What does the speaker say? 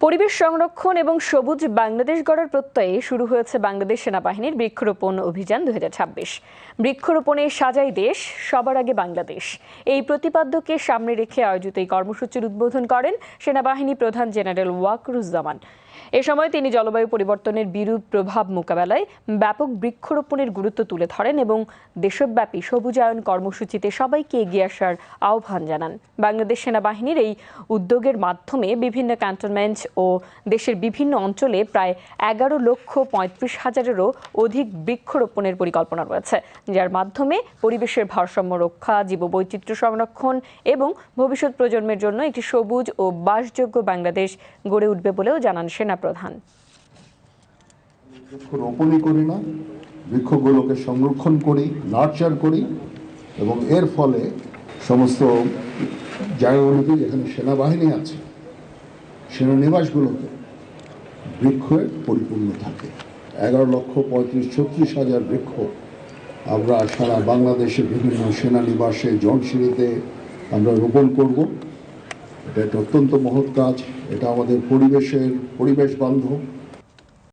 পরিবেশ সংরক্ষণ এবং সবুজ বাংলাদেশ গড়ার প্রত্যয়ে শুরু হয়েছে বাংলাদেশ সেনাবাহিনীর বৃক্ষরোপণ অভিযান 2026। বৃক্ষরোপণে সাজাই দেশ, সবার আগে বাংলাদেশ, এই প্রতিপাদ্যকে সামনে রেখে আয়োজিত এই কর্মসূচির উদ্বোধন করেন সেনাবাহিনী প্রধান জেনারেল ওয়াকরুজ্জামান। এ সময় তিনি জলবায়ু পরিবর্তনের বিরূপ প্রভাব মোকাবেলায় ব্যাপক বৃক্ষরোপণের গুরুত্ব তুলে ধরেন এবং দেশব্যাপী সবুজায়ন কর্মসূচিতে সবাইকে এগিয়ে আসার আহ্বান জানান। বাংলাদেশ সেনাবাহিনীর এই উদ্যোগের মাধ্যমে বিভিন্ন ক্যান্টনমেন্ট ও দেশের বিভিন্ন অঞ্চলে প্রায় 11,35,000-এরও অধিক বৃক্ষরোপণের পরিকল্পনা রয়েছে, যার মাধ্যমে পরিবেশের ভারসাম্য রক্ষা, জীববৈচিত্র্য সংরক্ষণ এবং ভবিষ্যৎ প্রজন্মের জন্য একটি সবুজ ও বাসযোগ্য বাংলাদেশ গড়ে উঠবে বলেও জানান সেনাপ্রধান। রোপণই করি না, বৃক্ষগুলোকে সংরক্ষণ করি, নার্চার করি এবং এর ফলে সমস্ত জায়গাগুলোতে যেখানে সেনাবাহিনী আছে সেনানিবাসগুলোতে বৃক্ষে পরিপূর্ণ থাকে। 11,35,36,000 বৃক্ষ আমরা সারা বাংলাদেশের বিভিন্ন সেনানিবাসে, জনশিরিতে আমরা রোপণ করব। এটা একটা অত্যন্ত মহৎ কাজ। এটা আমাদের পরিবেশ বান্ধব।